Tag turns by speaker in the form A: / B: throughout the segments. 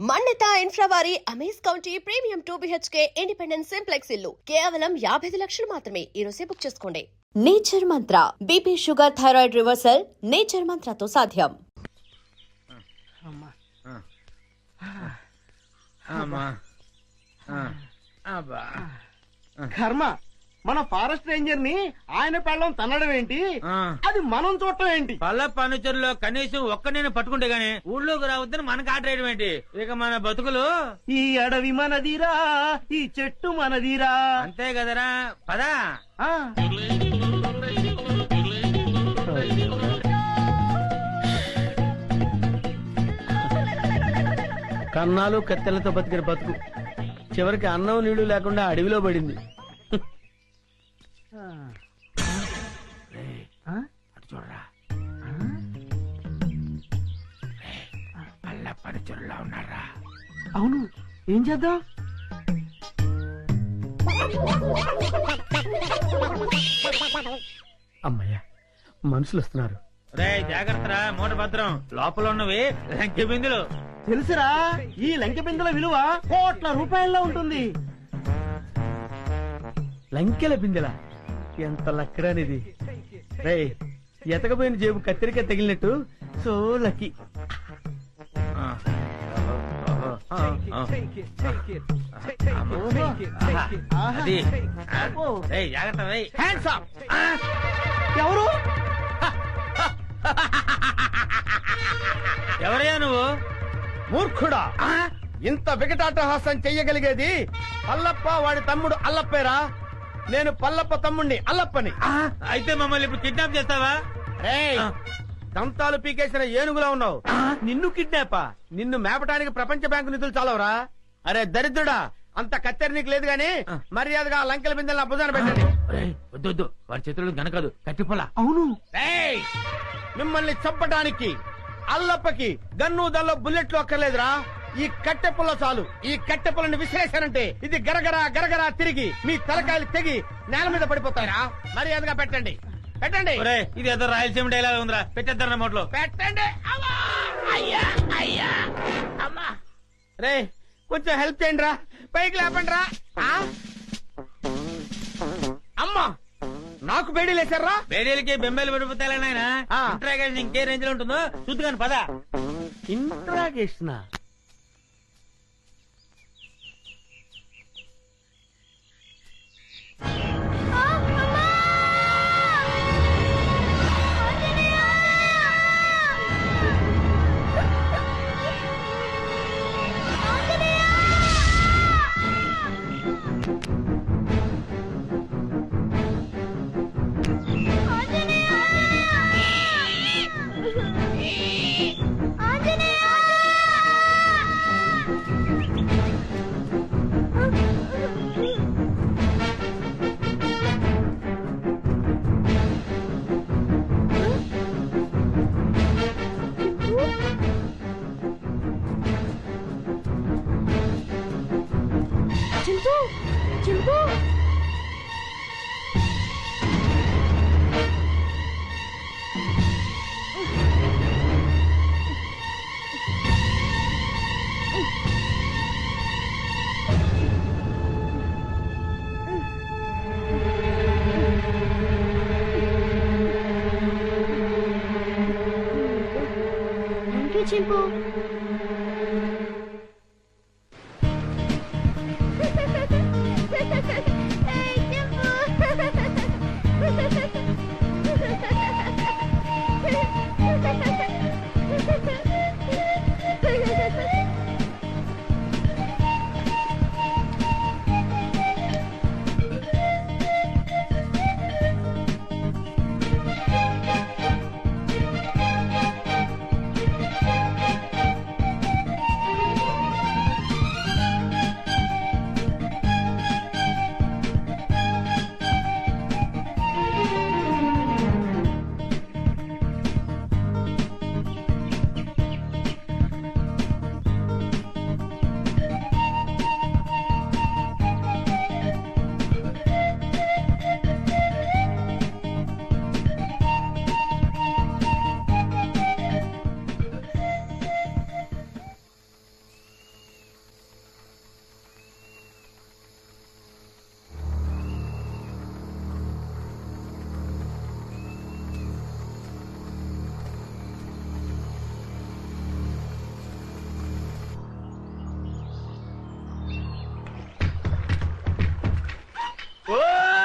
A: మన్నిత infra వారి amaze county premium 2 BHK independent simplex ఇల్లు కేవలం 55 లక్షలు మాత్రమే. ఈ రోజే బుక్ చేసుకోండి. Nature mantra BP sugar thyroid reversal nature మంత్రతో సాధ్యం.
B: కర్మ, మన ఫారెస్ట్ రేంజర్ ని ఆయన పెళ్ళం తన్నడం ఏంటి, అది మనం చూడటం ఏంటి?
C: పల్ల పనుచరులో కనీసం ఒక్క నేను పట్టుకుంటే గానీ ఊళ్ళోకి రావద్దని మనకు ఆటేయడం ఏంటి? ఇక మన బతుకులు
B: ఈ అడవి మనదిరా, ఈ చెట్టు మనదిరా.
C: అంతే కదరా, పదా.
B: కన్నాలు కత్తెలతో బతికిన బతుకు చివరికి అన్నం నీళ్లు లేకుండా అడవిలో పడింది.
C: చూడరా, పల్ల పనుచరులా ఉన్నారా?
B: అవును, ఏం చేద్దాం? అమ్మయ్యా, మనుషులు వస్తున్నారు.
C: రే జాగ్రత్తరా, మూట భద్రం. లోపల ఉన్నవి లంకె బిందులు.
B: తెలుసురా, ఈ లంకె బిందుల విలువ కోట్ల రూపాయల్లో ఉంటుంది. లంకెల బిందెల ఎంత లక్కరానిది. రే, ఎతకపోయిన జేబు కత్తిరిక తగిలినట్టు సో లక్కీ.
C: జాగ్రత్త.
B: ఎవరు?
C: ఎవరయ్యా నువ్వు?
B: మూర్ఖుడా, ఇంత వికటాటహాసం చెయ్యగలిగేది పల్లప్ప వాడి తమ్ముడు అల్లప్పేరా. నేను పల్లప్ప తమ్ముణ్ణి అల్లప్పని.
C: అయితే మమ్మల్ని ఇప్పుడు కిడ్నాప్ చేస్తావా?
B: రేయ్, దంతాలు పీకేసిన ఏనుగులా ఉన్నావు. నిన్ను కిడ్నాపా? నిన్ను మేపటానికి ప్రపంచ బ్యాంకు నిధులు చాలవరా? అరే దరిద్రుడా, అంత కత్తెర నీకు లేదు గాని మర్యాదగా లంకెల బిందెల భుజాన పెట్టండి.
C: వద్దు, వాడి చేతులు గనకదు, కట్టిపోలా.
B: అవును, మిమ్మల్ని చంపటానికి అల్లప్పకి గన్ను దల్లో బుల్లెట్లు అక్కర్లేదురా. ఈ కట్టె పుల్ల చాలు. ఈ కట్టె పుల్లని విసిరేశారంటే ఇది గరగరా గరగరా తిరిగి మీ తలకాయలు తెగి నేల మీద పడిపోతారా. మర్యాదగా పెట్టండి.
C: ఇది ఏదో రాయలసీమ డైలాగ్ ఉందిరా, పెట్టేద్దరు నోట్లో.
B: పెట్టండి. రే, కొంచెం హెల్ప్ చేయండి రా, పైకి లేపండి రా. అమ్మా, నాకు బేడీలు వేశారా?
C: బేడీలకి బెంబేలు పడిపోతాయి నాయన. ఇంట్రాగేషన్ ఇంకే రేంజ్ లో ఉంటుందో చూద్దుగాని పద.
B: ఇంట్రాగేషన్?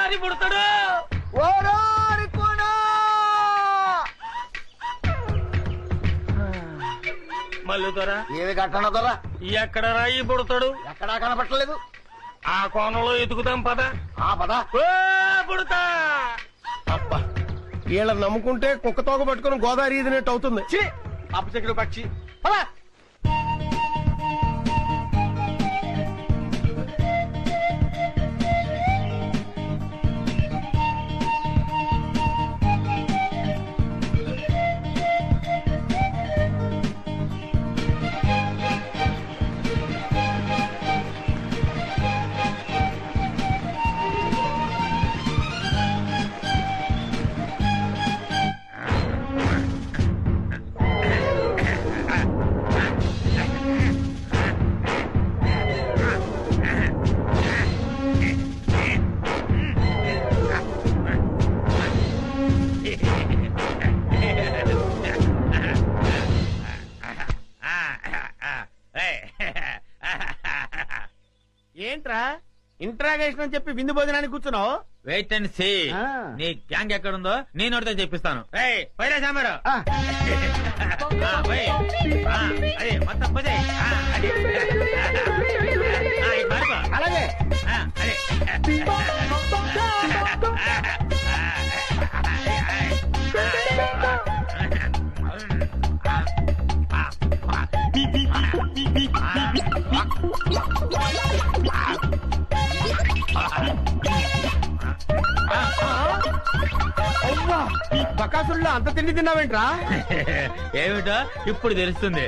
C: గోదావరి పుడతాడు. మళ్ళీ దొరా
B: ఏది కట్టన దొరా
C: ఎక్కడ రాయి పుడతాడు?
B: ఎక్కడా కనపట్టలేదు.
C: ఆ కోణంలో ఎదుగుదాం పద.
B: ఆ పద.
C: పుడతా.
B: అబ్బా వీళ్ళని నమ్ముకుంటే కుక్క తోక పట్టుకుని గోదావరి ఈదినట్టు అవుతుంది. అప్పచెక్కడు పక్షి. పద. ఏంట్రా ఇంట్రాగేషన్ అని చెప్పి విందు భోజనానికి కూర్చున్నావు?
C: Wait and see. నీ గ్యాంగ్ ఎక్కడుందో నేను నోటితో చెప్పిస్తాను. పైరా సాంబారు. అదే మొత్తం పోతే
B: అలాగే. బకాసుల్లో అంత తిండి తిన్నావేంట్రా?
C: ఏమిటో ఇప్పుడు తెలుస్తుంది.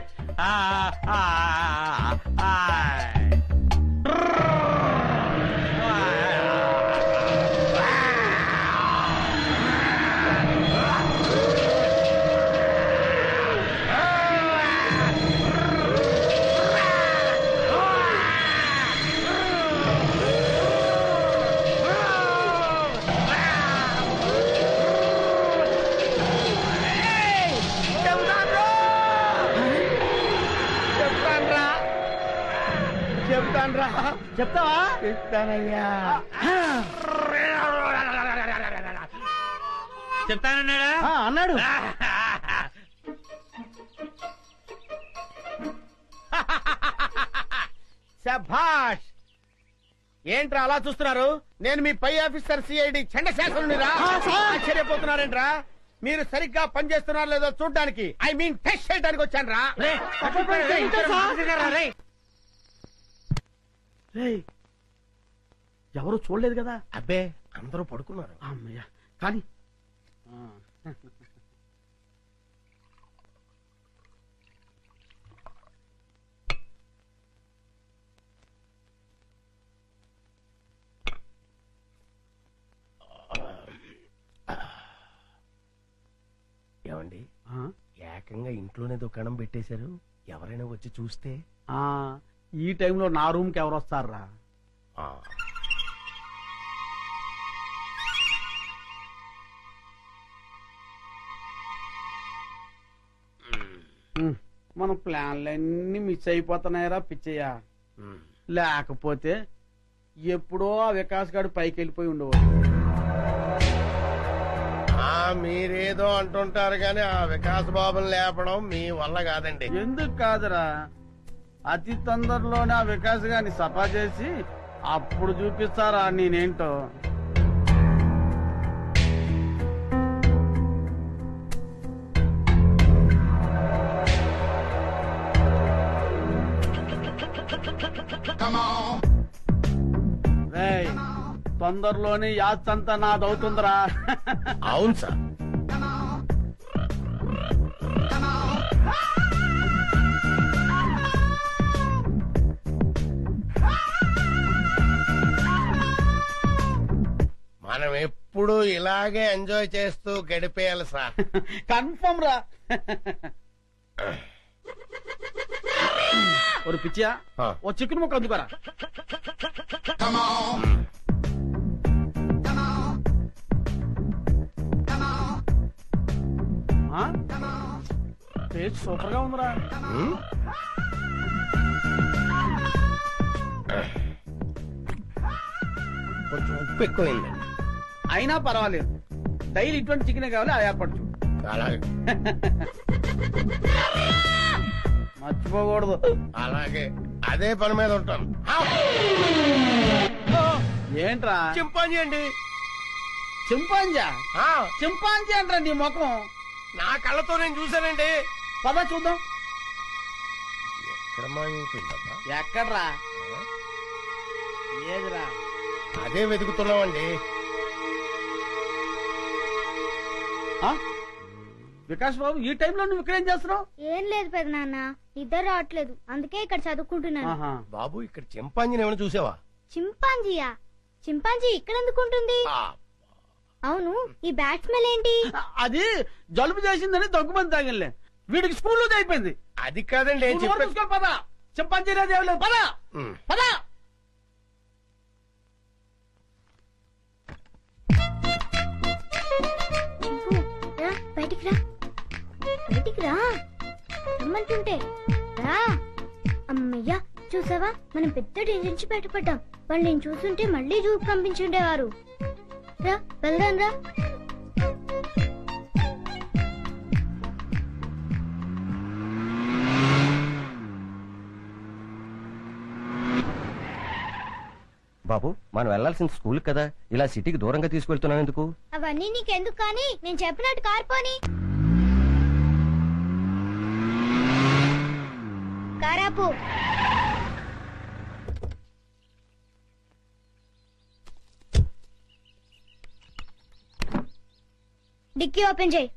B: చెప్తావా? చెప్తానయ్యా.
C: చెప్తానన్నాడా?
B: అన్నాడు. శభాష్. ఏంట్రా అలా చూస్తున్నారు? నేను మీ పై ఆఫీసర్ సిఐడి చండశాసనునిరా. ఆశ్చర్యపోతున్నారేంట్రా? మీరు సరిగ్గా పనిచేస్తున్నారో లేదో చూడడానికి, ఐ మీన్ టెస్ట్ చేయడానికి వచ్చాను రా. ఎవరు చూడలేదు కదా? అబ్బే అందరూ పడుకున్నారు. అమ్మయ్యా. కానీ ఏమండి, ఏకంగా ఇంట్లోనే దుకాణం పెట్టేశారు. ఎవరైనా వచ్చి చూస్తే?
D: ఈ టైంలో నా రూమ్ కి ఎవరు వస్తారా? మన ప్లాన్లన్నీ మిస్ అయిపోతున్నాయరా పిచ్చయ్యా. లేకపోతే ఎప్పుడో ఆ వికాస్ గారు పైకి వెళ్ళిపోయి ఉండేవాడు.
B: మీరేదో అంటుంటారు గాని ఆ వికాస్ బాబుని లేపడం మీ వల్ల కాదండి.
D: ఎందుకు కాదురా, అతి తొందరలోనే ఆ వికాస్ గారిని సఫా చేసి అప్పుడు చూపిస్తారా నేనేంటో. తొందరలోనే యాత్రంతా నాదవుతుందిరా.
B: అవును సార్. మనం ఎప్పుడు ఇలాగే ఎంజాయ్ చేస్తూ గడిపేయాలి సార్.
D: కన్ఫర్మ్ రా. ఒక పిచ్చియా, ఓ చికెన్ ముక్క అందుకోరా. టేస్ట్ సూపర్ గా ఉందిరా.
B: కొంచెం ఉప్పు ఎక్కువైందండి.
D: అయినా పర్వాలేదు, డైలీ ఇటువంటి చికెన్ కావాలి, అది ఏర్పాటు చూడు.
B: అలాగే
D: మర్చిపోకూడదు.
B: అలాగే అదే పని మీద ఉంటాను.
D: ఏంట్రా
B: చింపాంజీ అండి.
D: చింపాంజా?
B: ఆ,
D: చింపాంజీ అంటారా నీ ముఖం?
B: నా కళ్ళతో నేను చూశానండి.
D: పద చూద్దాం.
B: ఎక్కడ మాయమైపోయిందబ్బా?
D: ఎక్కడ్రా? ఏదిరా?
B: అదే వెతుకుతున్నామండి.
D: ఆ? వికాస్ బాబు, ఈ టైంలో నువ్వు ఇక్కడేం చేస్తున్నావు?
E: ఏం లేదు పెదనాన్న, నిద్ర రావట్లేదు, అందుకే ఇక్కడ చదువుకుంటున్నాను.
D: ఆహా.
B: బాబు, ఇక్కడ చింపాంజీని ఏమైనా చూసావా?
E: చింపాంజీయా? చింపాంజీ ఇక్కడ ఎందుకుంటుంది?
B: ఆ,
E: అవును, ఈ బ్యాట్ స్మెల్ ఏంటి?
D: అది జలుబు చేసిందని దగ్గుమంది తాగిలే, వీడికి స్కూల్లో అయిపోయింది.
B: అది కాదండి ఏం
D: నువ్వు
B: చెప్పాను.
D: చూసుకో, పద. చింపాంజీ లేదు, ఏం లేదు, పద పద.
E: చింపు, రా, బయటికి రా, బయటికి రా, రమ్మంటుంటే రా. అమ్మయ్యా, చూసావా, మనం పెద్ద డేంజర్ నుంచి బయటపడ్డాం. వాళ్ళు నేను చూస్తుంటే మళ్ళీ జూకు పంపించుండేవారు. రా, వెళ్దాం రా.
F: బాబు, మనం వెళ్లాల్సిన స్కూల్ కదా, ఇలా సిటీకి దూరంగా తీసుకెళ్తున్నావు ఎందుకు?
E: అవన్నీ నీకెందుకు కానీ, నేను చెప్పినట్టు కార్పోని. కారాపు. డిక్కీ ఓపెన్ చేయి.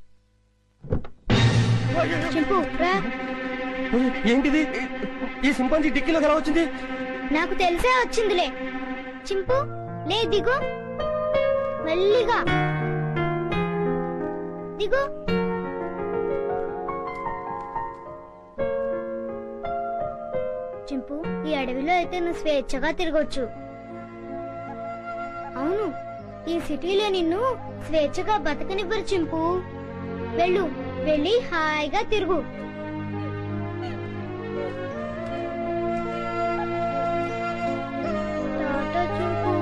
E: చింపు, రా.
F: ఏంటిది? ఈ సింపాంజీ డిక్కీలోకి ఎలా వచ్చింది?
E: నాకు తెలిసే వచ్చిందిలే. చింపు, లే, దిగు, మెల్లిగా దిగు. చింపు, ఈ అడవిలో అయితే నువ్వు స్వేచ్ఛగా తిరగొచ్చు. అవును, ఈ సిటీలో నిన్ను స్వేచ్ఛగా బతకనివ్వరు చింపు. వెళ్ళు, వెళ్ళి హాయిగా తిరుగు. టాటా చింపు.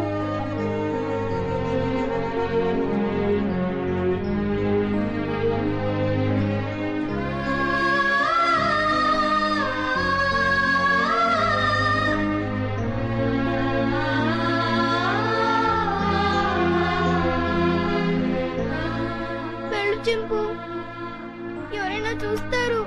E: వెళ్ళు చింపు, ఎవరైనా చూస్తారు.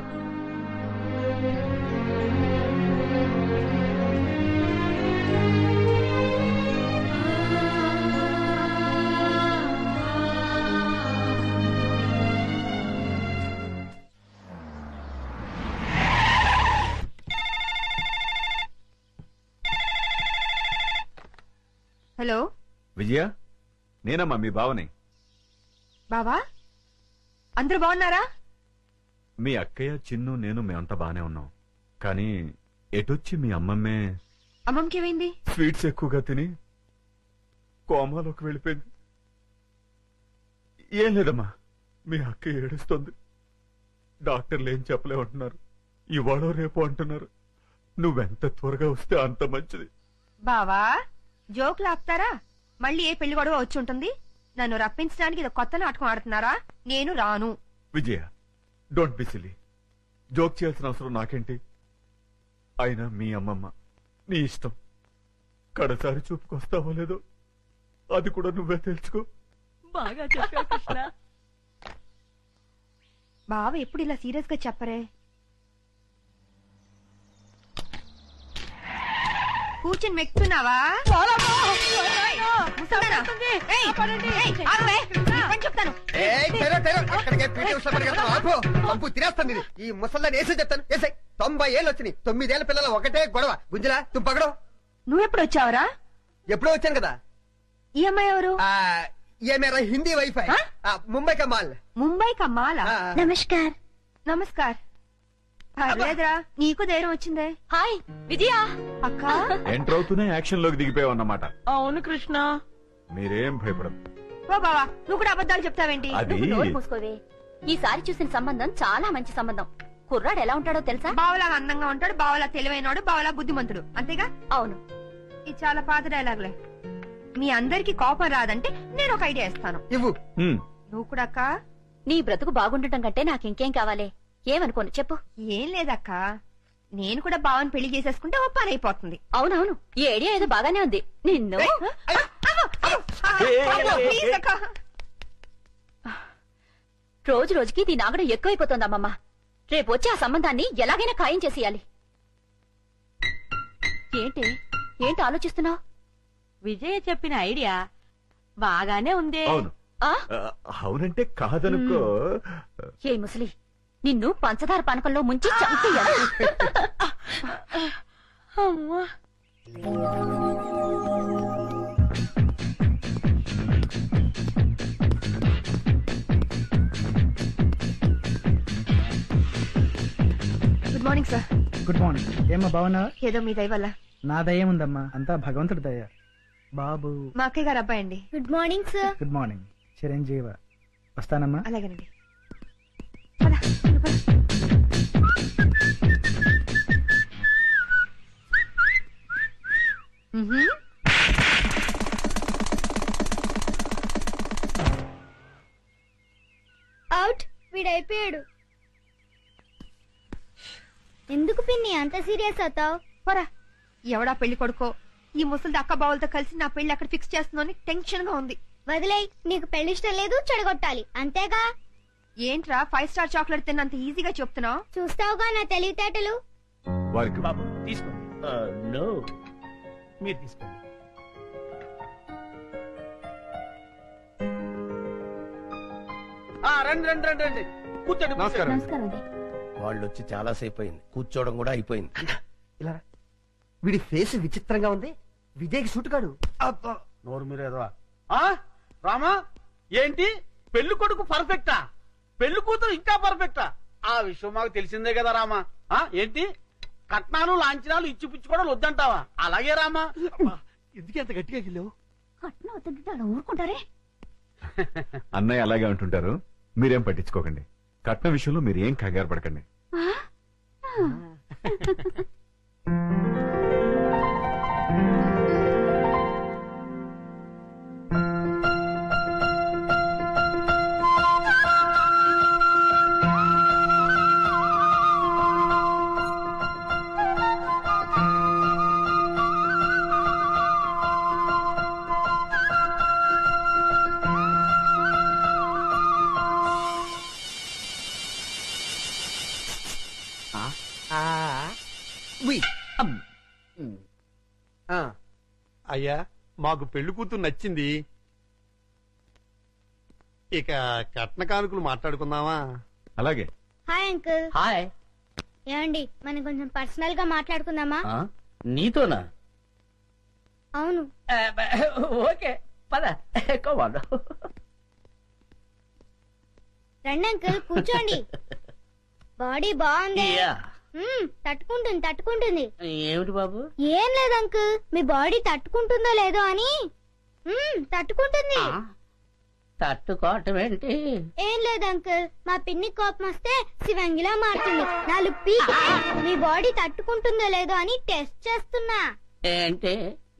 G: హలో
H: విజయ, నేనమ్మా మీ బావని.
G: బావా, అందరూ బాగున్నారా?
H: మీ అక్కయ్య, చిన్ను, నేను మేమంతా బానే ఉన్నాం. కానీ ఎటొచ్చి మీ అమ్మమ్మే
G: అమ్మమ్మకి ఏమైంది?
H: స్వీట్స్ ఎక్కువగా తిని కోమాలోకి వెళ్ళిపోయింది. ఏం లేదమ్మా, మీ అక్క ఏడుస్తుంది. డాక్టర్లు ఏం చెప్పలేమంటున్నారు. ఇవాళ రేపు అంటున్నారు. నువ్వెంత త్వరగా వస్తే అంత మంచిది.
G: బావా, జోకులు ఆపుతారా? మళ్ళీ ఏ పెళ్లి గొడవ వచ్చి ఉంటుంది. నన్ను రప్పించడానికి ఇది కొత్త నాటకం ఆడుతున్నారా? నేను రాను.
H: విజయ, డోంట్ బి సిల్లీ. జోక్ చేయాల్సిన అవసరం నాకేంటి? అయినా మీ అమ్మమ్మ, నీ ఇష్టం. కడసారి చూపుకొస్తావో లేదో అది కూడా నువ్వే తెలుసుకో.
G: బాగా చెప్పావు కృష్ణ. బావ ఎప్పుడు ఇలా సీరియస్ గా చెప్పరే. కూర్చొని మెక్కుతున్నావా? చెప్తాను.
I: తినేస్తాను. ఈ ముసల్దాన్ని వేసే చెప్తాను. వేసే 90 ఏళ్ళు వచ్చినాయి. 9 ఏళ్ల పిల్లల ఒకటే గొడవ. గుంజలా తుంపగడం.
G: నువ్వెప్పుడు వచ్చావరా?
I: ఎప్పుడో వచ్చాను కదా.
G: ఈ అమ్మాయి ఎవరు?
I: ये मेरा हिंदी वाईफाई मुंबई का माल.
G: ముంబై కమ్మాలా?
E: నమస్కార్.
G: నమస్కార్. పర్లేదురా, నీకు ధైర్యం వచ్చిందే. హాయ్ విజయ అక్క.
H: ఎంటర్ అవుతూనే యాక్షన్ లోకి దిగిపోయావన్నమాట.
G: అవును కృష్ణ.
H: మీరేం భయపడదు.
G: ఓ బావా, నువ్వు కూడా అబద్ధాలు చెప్తావేంటి?
H: అది
J: మూసుకోవే. ఈసారి చూసిన సంబంధం చాలా మంచి సంబంధం. కుర్రాడు ఎలా ఉంటాడో తెలుసా?
G: బావలా అందంగా ఉంటాడు, బావలా తెలివైనడు, బావలా బుద్ధిమంతుడు. అంతేగా?
J: అవును.
G: ఇది చాలా పాత డైలాగులే. మీ అందరికి కోపం రాదంటే నేను ఒక ఐడియా ఇస్తాను.
I: ఇవ్వు.
G: నువ్వు కూడా అక్క.
J: నీ బ్రతుకు బాగుండటం కంటే నాకింకేం కావాలి? ఏమనుకోను చెప్పు.
G: ఏం లేదక్క, నేను కూడా బావని పెళ్లి చేసేసుకుంటే ఓ పని అయిపోతుంది.
J: అవునవును, ఈ ఐడియా ఏదో బాగానే ఉంది. నిన్ను
G: ప్లీజ్ అక్క.
J: రోజు రోజుకి దీని ఆగడం ఎక్కువైపోతోందమ్మమ్మ. రేపు వచ్చి ఆ సంబంధాన్ని ఎలాగైనా ఖాయం చేసేయాలి. ఏంటి ఆలోచిస్తున్నావు?
K: విజయ చెప్పిన ఐడియా బాగానే ఉందే.
H: అవును. అవునంటే కాదనుకో.
J: ఏ ముసలి, నిన్ను పంచదార పానకంలో ముంచి చంపేయాలి.
K: అమ్మా,
G: good morning sir.
D: Good morning. ఏమ్మా బాగున్నావా?
G: ఏదో మీ దయ వల్ల.
D: నా దయ ఉందమ్మా, అంతా భగవంతుడి దయ. బాబు
G: మా అక్కయ్య గారు అబ్బాయి అండి.
E: Good morning sir.
D: Good morning. చిరంజీవ. వస్తానమ్మా.
G: అలాగేనండి.
E: అవుట్. వీడైపోయాడు. ఎందుకు పిన్ని అంత సీరియస్ అవుతావు?
G: పోరా, ఎవడా పెళ్లి కొడుకో ఈ ముసలి అక్క బావులతో కలిసి నా పెళ్లి అక్కడ ఫిక్స్ చేస్తుందని టెన్షన్ గా ఉంది.
E: వదిలేయ్, నీకు పెళ్లి ఇష్టం లేదు, చెడగొట్టాలి అంతేగా.
G: ఏంట్రా 5 స్టార్ చాక్లెట్ తిన్నంత ఈజీగా చెప్తున్నావు?
E: చూస్తావుగా నా తెలివితేటలు.
H: వారికి
B: బాబు తీసుకోండి. నో, మీరు తీసుకోండి. రండి రండి రండి రండి, కూర్చోండి.
I: నమస్కారం.
J: నమస్కారం అండి.
F: వాళ్ళు వచ్చి చాలా సేపు అయింది, కూర్చోవడం కూడా అయిపోయింది.
I: ఇలా రా. వీడి ఫేస్ విచిత్రంగా ఉంది. విజయ్కి సూట్ కాడు.
D: నోరు మీరేదో. రామా, ఏంటి పెళ్లి కొడుకు పర్ఫెక్టా? పెళ్లి కూతురు ఇంకా పర్ఫెక్టా? ఆ విషయం మాకు తెలిసిందే కదా రామా. ఏంటి కట్నాలు లాంఛనాలు ఇచ్చి పుచ్చుకోవడం వద్దంటావా? అలాగే రామా.
I: ఎందుకు ఎంత గట్టిగా గిల్లావు?
J: కట్నం వద్దంటే అలా ఊరుకుంటారే.
H: అన్నయ్య అలాగే అంటుంటారు, మీరేం పట్టించుకోకండి. కట్న విషయంలో మీరు ఏం కంగారు పడకండి.
I: అయ్యా, మాకు పెళ్లి కూతురు నచ్చింది. ఇక కట్న కానుకలు మాట్లాడుకుందామా?
H: అలాగే.
E: Hi uncle.
F: హాయ్.
E: ఏమండి, మనం కొంచెం పర్సనల్ గా మాట్లాడుకుందామా?
F: నీతోనా?
E: అవును.
F: ఓకే పద.
E: రండి అంకుల్, కూర్చోండి. బాడీ బాగుంది. తట్టుకుంటుంది తట్టుకుంటుంది.
F: ఏమిటి బాబు?
E: ఏం లేదు అంకుల్, మీ బాడీ తట్టుకుంటుందో లేదో అని. తట్టుకుంటుంది.
F: తట్టుకోవటం ఏంటి?
E: ఏం లేదు అంకుల్, మా పిన్ని కోపం వస్తే శివంగిలా మారుతుంది. 4 పీకి మీ బాడీ తట్టుకుంటుందో లేదో అని టెస్ట్ చేస్తున్నా.
F: ఏంటి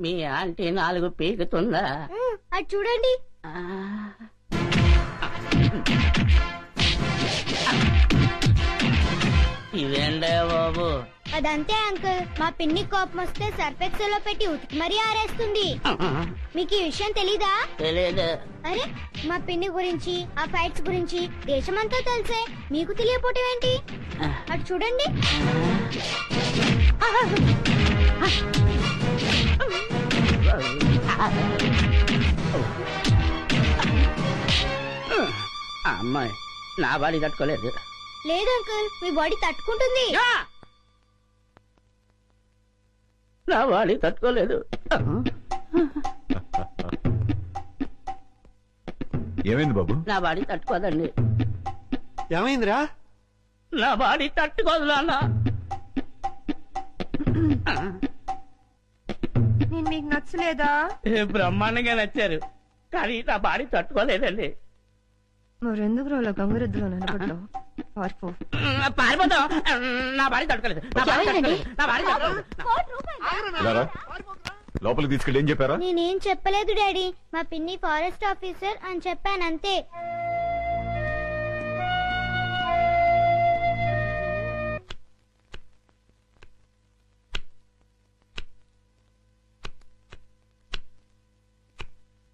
F: మీ ఆంటీ 4 పీకుతుందా?
E: అది చూడండి.
F: ఇదేంటే బాబు?
E: అదంతే అంకుల్, మా పిన్ని కోపం వస్తే సర్ఫెక్సల్ లో పెట్టి ఉతికి మరీ ఆరేస్తుంది. మీకు ఈ విషయం తెలీదా?
F: తెలియదు.
E: అరే, మా పిన్ని గురించి ఆ ఫైట్స్ గురించి దేశమంతా తెలిసే మీకు తెలియపోవటం ఏంటి? అటు చూడండి.
F: అమ్మాయి నా బాడీ తట్టుకోలేదు.
E: లేదు అంకుల్, మీ బాడీ తట్టుకుంటుంది.
F: నా బాడీ తట్టుకోలేదు.
H: ఏమైంది బాబు?
F: నా బాడీ తట్టుకోదండి.
I: ఏమైందిరా?
F: నా బాడీ తట్టుకోదు నాన్న.
G: నేను మీకు నచ్చలేదా?
F: బ్రహ్మాండంగా నచ్చారు, కానీ నా బాడీ తట్టుకోలేదండి.
G: మరెందుకు రోజులో గంగరెద్దులో నిలబడ్డావు?
F: పారిపోతాం. నా బాడీ తట్టుకోలేదు. నా బాడీ తట్టుకోలేదు. నా బాడీ తట్టుకోలేదు.
H: రారా లోపలికి తీసుకెళ్ళి ఏం చెప్పారా?
E: నేనేం చెప్పలేదు డాడీ, మా పిన్ని ఫారెస్ట్ ఆఫీసర్ అని చెప్పానంతే.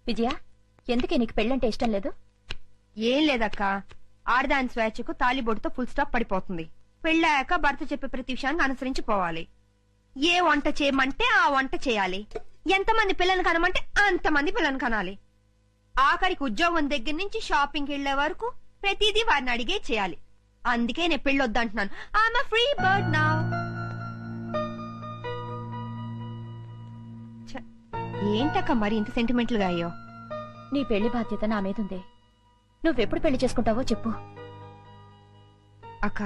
J: విజయ, ఎందుకే నీకు పెళ్ళంటే ఇష్టం లేదు?
G: ఏం లేదక్క, ఆడదాని స్వేచ్ఛకు తాలిబొట్టుతో ఫుల్ స్టాప్ పడిపోతుంది. పెళ్ళాక భర్త చెప్పే ప్రతి విషయాన్ని అనుసరించి పోవాలి. ఏ వంట చేయమంటే ఆ వంట చేయాలి. ఎంతమంది పిల్లల్ని కనమంటే అంతమంది పిల్లల్ని కనాలి. ఆఖరికి ఉద్యోగం దగ్గర నుంచి షాపింగ్కి వెళ్లే వరకు ప్రతిదీ వారిని అడిగే చేయాలి. అందుకే నేను పెళ్లి వద్దంటున్నాను. I'm a free bird now. ఏంటక్క మరి ఇంత సెంటిమెంటల్ గా అయ్యో?
J: నీ పెళ్లి బాధ్యత నా మీదుందే. నువ్వెప్పుడు పెళ్లి చేసుకుంటావో చెప్పు.
G: అక్క,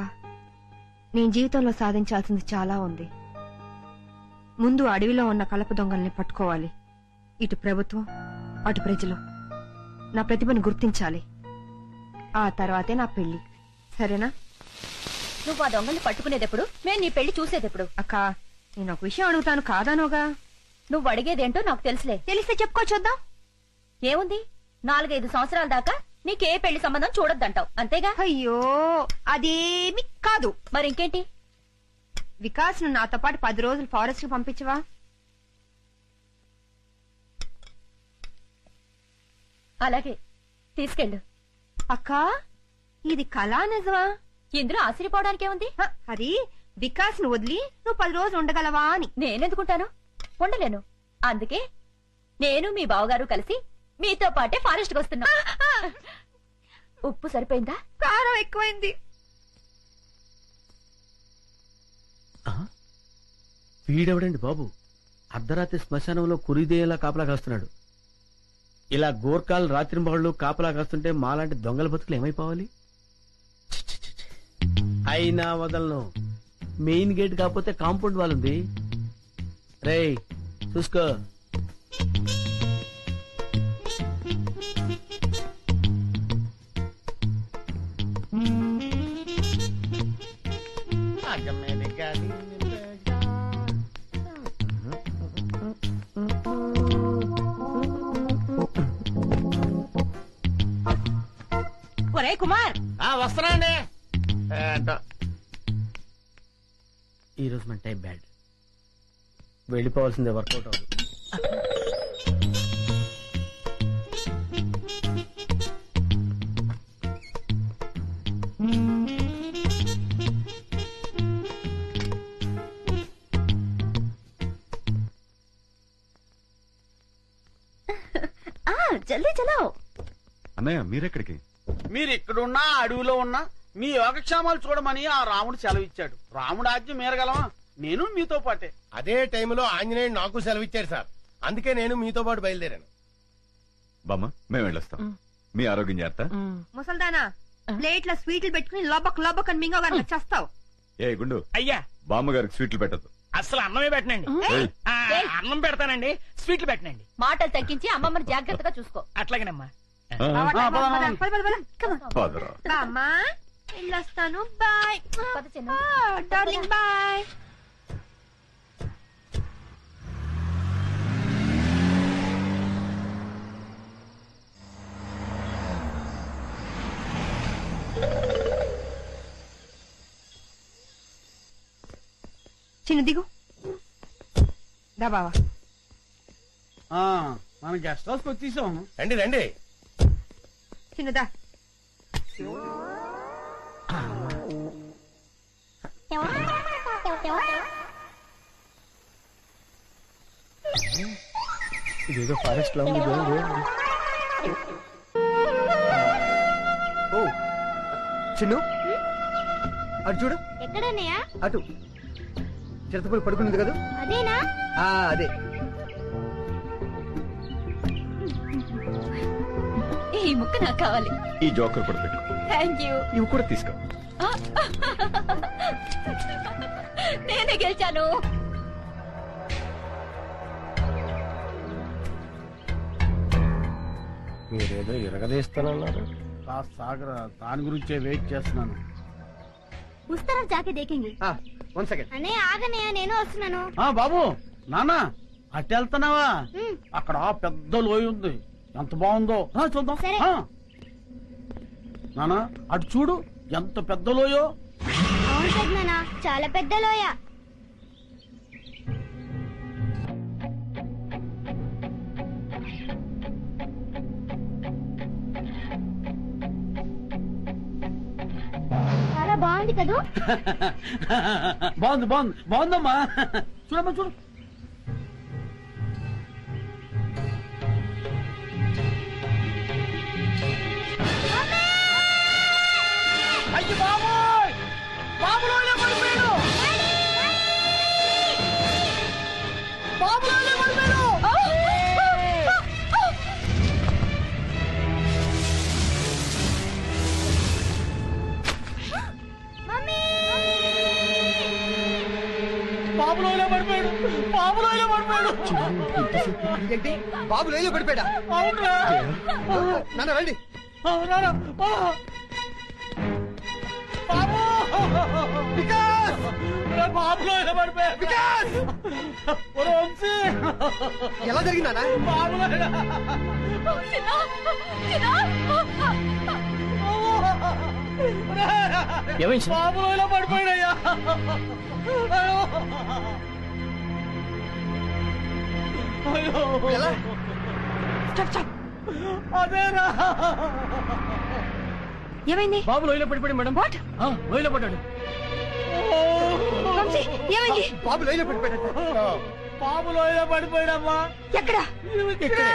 G: నేను జీవితంలో సాధించాల్సింది చాలా ఉంది. ముందు అడవిలో ఉన్న కలప దొంగల్ని పట్టుకోవాలి. ఇటు ప్రభుత్వం, అటు ప్రజలు నా ప్రతిభను గుర్తించాలి. ఆ తర్వాతే నా పెళ్లి. సరేనా?
J: నువ్వు ఆ దొంగల్ని పట్టుకునేదెప్పుడు, మేము నీ పెళ్లి చూసేదెప్పుడు?
G: అక్క, నేను ఒక విషయం అడుగుతాను, కాదానోగా?
J: నువ్వు అడిగేదేంటో నాకు తెలుసులే.
G: తెలిస్తే చెప్పుకో చూద్దాం.
J: ఏముంది, 4-5 సంవత్సరాల దాకా నీకే పెళ్లి సంబంధం చూడొద్దంటావు, అంతేగా?
G: అయ్యో, అదేమి కాదు.
J: మరి ఇంకేంటి?
G: వికాస్ ను నాతో పాటు 10 రోజులు ఫారెస్ట్ కి పంపించవా?
J: అలాగే, తీసుకెళ్ళు.
G: అక్క, ఇది కళా నిజమా?
J: ఇందులో ఆశ్చర్యపోవడానికేముంది?
G: అది వికాస్ ను వదిలి నువ్వు 10 రోజులు ఉండగలవా అని.
J: నేనెందుకుంటాను? ఉండలేను. అందుకే నేను మీ బావగారు కలిసి మీతో పాటే ఫారెస్ట్ కి వస్తున్నా. ఉప్పు సరిపోయిందా?
G: కారం ఎక్కువైంది.
B: వీడెవడండి బాబు, అర్ధరాత్రి శ్మశానంలో కురిదేలా కాపలా కాస్తున్నాడు. ఇలా గోర్ఖాలు రాత్రింబగళ్ళు కాపలా కాస్తుంటే మాలాంటి దొంగల బతుకులు ఏమైపోవాలి? ఛీ, ఛీ, ఛీ, ఛీ. అయినా వదలను. మెయిన్ గేట్ కాకపోతే కాంపౌండ్ వాల్ ఉంది. రేయ్ చూసుకో.
K: ఒరే కుమార్,
B: వస్తున్నాండి. ఈరోజు మన టైం బ్యాడ్. వెళ్ళిపోవాల్సిందే, వర్కౌట్ అవ్వదు.
J: జల్దీ చలో.
H: అన్నయ్య మీరెక్కడికి?
D: మీరు ఇక్కడున్నా అడవిలో ఉన్నా మీ యోగక్షేమాలు చూడమని ఆ రాముడు సెలవిచ్చాడు. రాముడు ఆజ్ఞ మేరగలమా? నేను మీతో పాటే.
I: అదే టైంలో ఆంజనేయుడు నాకు సెలవిచ్చాడు సార్, అందుకే నేను మీతో పాటు బయలుదేరాను.
H: బామ్మ మేము వెళ్ళొస్తాం. మీ ఆరోగ్యం జాగ్రత్త.
G: ముసల్దానా, ప్లేట్ల స్వీట్లు పెట్టుకుని లోబక్ లోబక్ అని మింగో చేస్తావు.
H: ఏ గుండు,
C: అయ్యా,
H: బామ్మగారికి స్వీట్లు పెట్టద్దు.
C: అసలు అన్నమే పెట్టనండి.
H: ఏయ్,
C: అన్నం పెడతానండి, స్వీట్లు పెట్టనండి.
J: మాటలు తగ్గించి అమ్మమ్మని జాగ్రత్తగా చూసుకో.
C: అట్లాగేనమ్మా.
H: ఫాదరా.
G: బామ్మా, వెళ్ళొస్తాను. బాయ్
J: పద చిన్న.
G: Darling, bye. చిన్న దిగు. దా బావా.
D: మనం గెస్ట్ హౌస్ కి వచ్చేసాం.
I: రండి రండి.
G: చిన్నదా.
B: ఇదేదో ఫారెస్ట్ లో ఉంది.
I: ఓ చిన్ను, అటు చూడు.
E: ఎక్కడన్నయ్యా?
I: అటు చిరతపూడి పడుకున్నది కదా,
E: అదేనా?
I: అదే.
J: ఈ ముక్క నాకు కావాలి.
H: ఈ జోకర్ కూడా పెట్టు.
J: Thank you.
H: ఇవి కూడా తీసుకో.
J: నేనే గెలిచాను.
B: మీరేదో ఇరగదీస్తానన్నారు.
D: కాస్త సాగరా, దాని గురించే వెయిట్ చేస్తున్నాను.
E: ఉస్ तरफ जाके देखेंगे.
I: 1 సెకండ్.
E: అన్నయ్య ఆగనయ్య, నేను వస్తున్నాను.
D: బాబు, నాన్న అటు వెళ్తున్నావా? అక్కడ పెద్ద లోయ ఉంది, ఎంత బాగుందో రా చూద్దాం.
E: సరే.
D: నానా అటు చూడు, ఎంత పెద్ద లోయో.
E: అవును పెద్దనాన్న, చాలా పెద్ద లోయ. చాలా బాగుంది కదూ.
D: బాగుంది బాగుంది బాగుందమ్మా. చూడమ్మా చూడు. అయ్యి బాబోయ్, బాబులోనే పడిపోయాడు, బాబులోనే పడిపోయాడు. బాబులోనే పడిపోయాడు, బాబులోనే పడిపోయాడు.
I: ఏంటి బాబు లోయలో పడిపోయాడా?
D: అవునరా
I: నాన్న రండి.
D: అవునారా బాబు, వికాస్ బాబులోనే పడిపోయాడు. వికాస్ వంశీ,
I: ఎలా జరిగిందా?
D: బాబులోనే బాబులోనే పడిపోయాడయ్యా.
I: ఎలా?
D: అదేరా
G: ఏమైంది?
D: బాబు లోయలో పడిపోయాడు మేడం.
G: వాట్?
D: లోయలో పడ్డాడు.
G: వంశీ, ఏమైంది?
I: బాబు లోయలో పడిపోయాడు.
D: బాబు లోయలో పడిపోయాడమ్మా.
G: ఎక్కడ?
D: ఇక్కడే.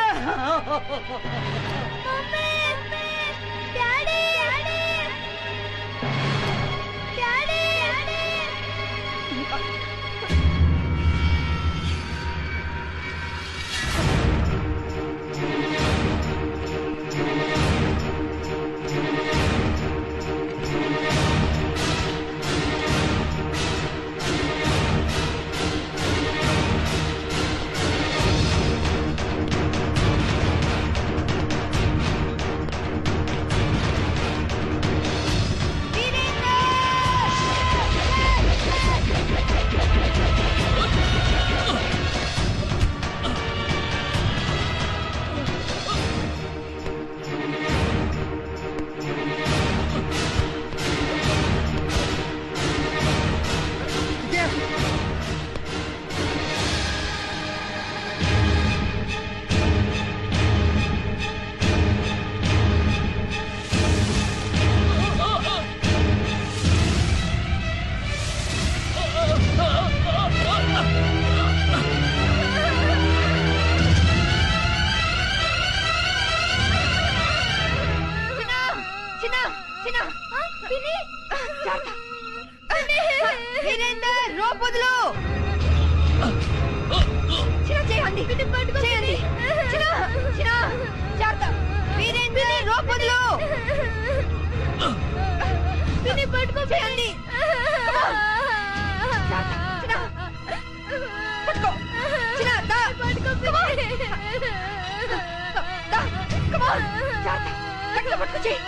G: వీరేందర్, రోప్ వదులు. చిన్న చేయండి, చేయండి. చిన్న చిన్న జాగ్రత్త. వీరేందర్, రోప్ వదులు. చేయండి. పట్టుకో. చిన్న దా. దా. కమాన్. జాగ్రత్త. పట్టుకో, చెయ్యి.